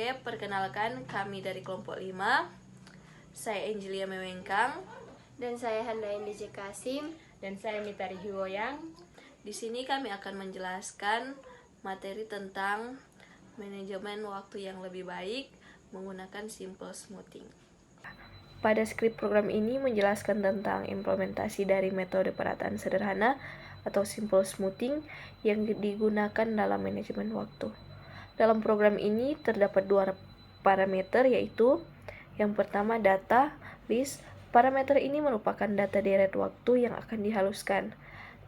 Oke, perkenalkan kami dari kelompok 5. Saya Angelia Mewengkang. Dan saya Handaindi C. Kasim. Dan saya Mitari Hiwoyang. Di sini kami akan menjelaskan materi tentang manajemen waktu yang lebih baik menggunakan simple smoothing. Pada skrip program ini menjelaskan tentang implementasi dari metode perataan sederhana atau simple smoothing yang digunakan dalam manajemen waktu. Dalam program ini terdapat 2 parameter, yaitu yang pertama data list. Parameter ini merupakan data deret waktu yang akan dihaluskan.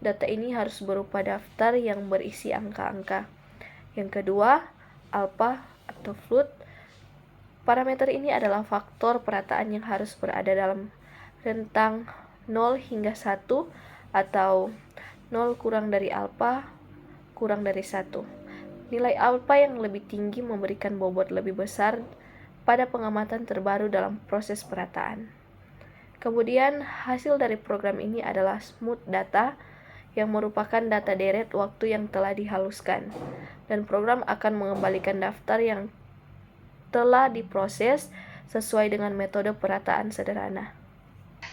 Data ini harus berupa daftar yang berisi angka-angka. Yang kedua, alpha atau float. Parameter ini adalah faktor perataan yang harus berada dalam rentang 0 hingga 1 atau 0 kurang dari alpha kurang dari 1. Nilai alpha yang lebih tinggi memberikan bobot lebih besar pada pengamatan terbaru dalam proses perataan. Kemudian, hasil dari program ini adalah smooth data yang merupakan data deret waktu yang telah dihaluskan, dan program akan mengembalikan daftar yang telah diproses sesuai dengan metode perataan sederhana.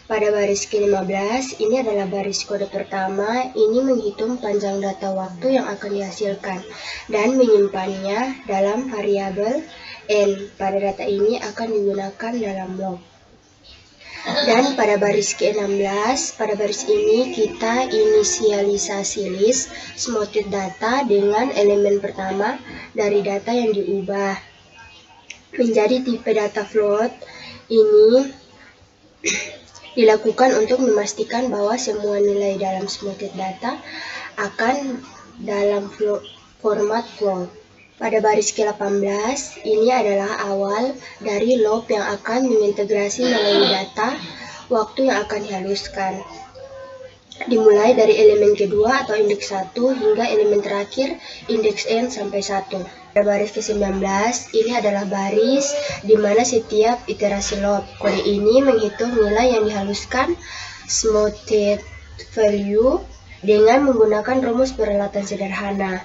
Pada baris ke-15, ini adalah baris kode pertama. Ini menghitung panjang data waktu yang akan dihasilkan dan menyimpannya dalam variabel n. Pada data ini akan digunakan dalam log. Dan pada baris ke-16, pada baris ini kita inisialisasi list smoothed data dengan elemen pertama dari data yang diubah menjadi tipe data float. Ini dilakukan untuk memastikan bahwa semua nilai dalam smoothed data akan dalam format float. Pada baris ke-18, ini adalah awal dari loop yang akan mengintegrasi melalui data waktu yang akan dihaluskan. Dimulai dari elemen kedua atau indeks 1 hingga elemen terakhir indeks n sampai 1. Pada baris ke-19, ini adalah baris di mana setiap iterasi loop. Kode ini menghitung nilai yang dihaluskan smoothed value dengan menggunakan rumus peralatan sederhana.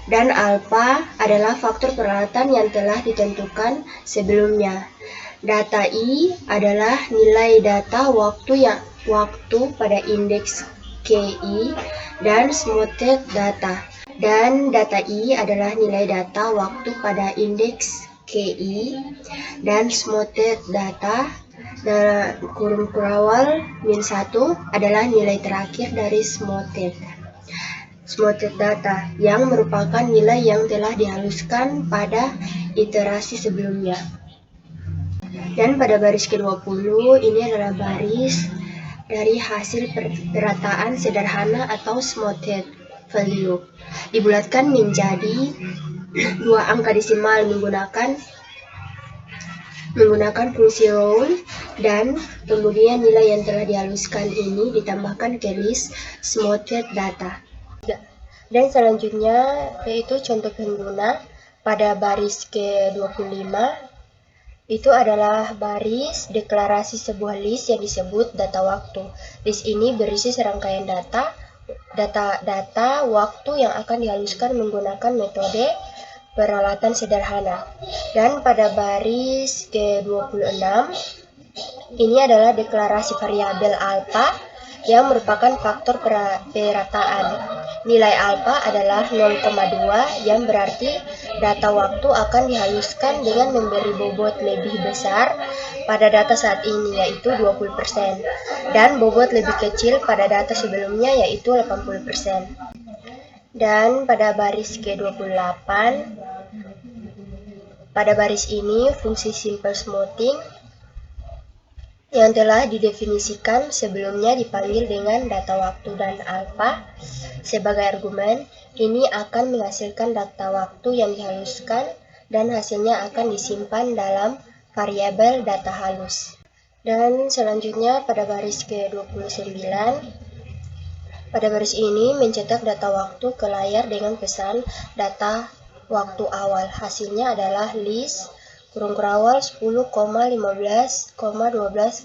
Dan alpha adalah faktor peralatan yang telah ditentukan sebelumnya. Data I adalah nilai data waktu pada indeks KI dan smoothed data. Dan data I adalah nilai data waktu pada indeks KI dan smoothed data. Dan kurung kurawal -1 adalah nilai terakhir dari smoothed data yang merupakan nilai yang telah dihaluskan pada iterasi sebelumnya. Dan pada baris ke-20, ini adalah baris dari hasil perataan sederhana atau smoothed value. Dibulatkan menjadi 2 angka desimal menggunakan fungsi round, dan kemudian nilai yang telah dihaluskan ini ditambahkan ke list smoothed data. Dan selanjutnya yaitu contoh pengguna. Pada baris ke-25 itu adalah baris deklarasi sebuah list yang disebut data waktu. List ini berisi serangkaian data waktu yang akan dihaluskan menggunakan metode peralatan sederhana. Dan pada baris ke-26 ini adalah deklarasi variabel alpha yang merupakan faktor perataan. Nilai alpha adalah 0,2 yang berarti data waktu akan dihaluskan dengan memberi bobot lebih besar pada data saat ini, yaitu 20%, dan bobot lebih kecil pada data sebelumnya, yaitu 80%. Dan pada baris ke-28, pada baris ini fungsi simple smoothing yang telah didefinisikan sebelumnya dipanggil dengan data waktu, dan alpha sebagai argumen. Ini akan menghasilkan data waktu yang dihaluskan dan hasilnya akan disimpan dalam variabel data halus. Dan selanjutnya pada baris ke-29, pada baris ini mencetak data waktu ke layar dengan pesan data waktu awal. Hasilnya adalah list kurung kurawal 10,15, 12, 14, 16,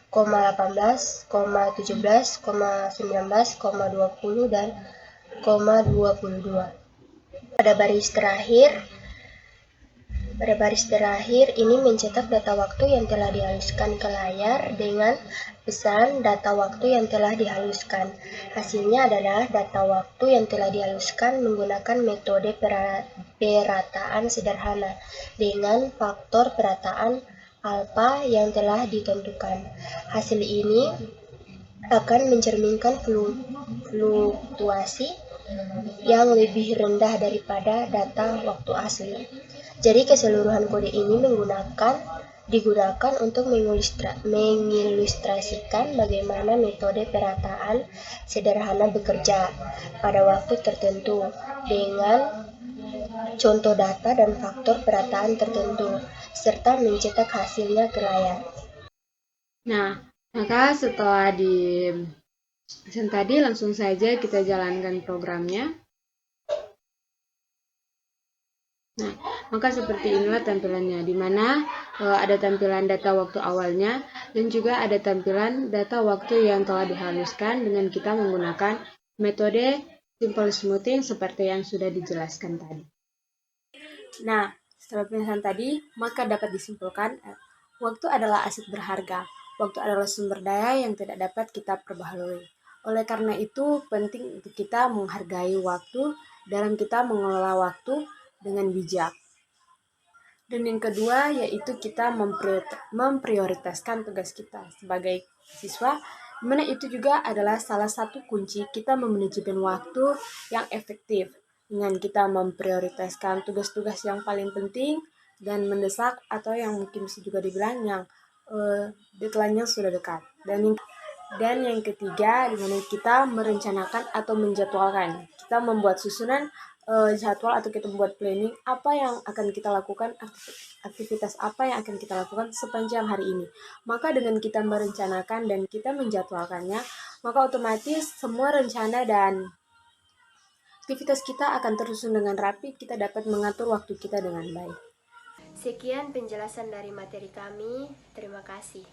18, 19, 17, 19, 20, dan 22. Pada baris terakhir Pada baris terakhir, ini mencetak data waktu yang telah dihaluskan ke layar dengan pesan data waktu yang telah dihaluskan. Hasilnya adalah data waktu yang telah dihaluskan menggunakan metode perataan sederhana dengan faktor perataan alfa yang telah ditentukan. Hasil ini akan mencerminkan fluktuasi yang lebih rendah daripada data waktu asli. Jadi keseluruhan kode ini digunakan untuk mengilustrasikan bagaimana metode perataan sederhana bekerja pada waktu tertentu dengan contoh data dan faktor perataan tertentu, serta mencetak hasilnya ke layar. Nah, maka setelah di pesan tadi, langsung saja kita jalankan programnya. Nah, maka seperti inilah tampilannya, di mana ada tampilan data waktu awalnya dan juga ada tampilan data waktu yang telah dihaluskan dengan kita menggunakan metode simple smoothing seperti yang sudah dijelaskan tadi. Nah, setelah penjelasan tadi, maka dapat disimpulkan waktu adalah aset berharga. Waktu adalah sumber daya yang tidak dapat kita perbaharui. Oleh karena itu, penting untuk kita menghargai waktu dalam kita mengelola waktu dengan bijak. Dan yang kedua yaitu kita memprioritaskan tugas kita sebagai siswa, dimana itu juga adalah salah satu kunci kita memanajemen waktu yang efektif dengan kita memprioritaskan tugas-tugas yang paling penting dan mendesak atau yang mungkin bisa juga dibilang yang deadline-nya sudah dekat. Dan yang ketiga, dimana kita merencanakan atau menjadwalkan. Kita membuat susunan jadwal atau kita membuat planning apa yang akan kita lakukan, aktivitas apa yang akan kita lakukan sepanjang hari ini. Maka dengan kita merencanakan dan kita menjadwalkannya, maka otomatis semua rencana dan aktivitas kita akan tersusun dengan rapi, kita dapat mengatur waktu kita dengan baik. Sekian penjelasan dari materi kami. Terima kasih.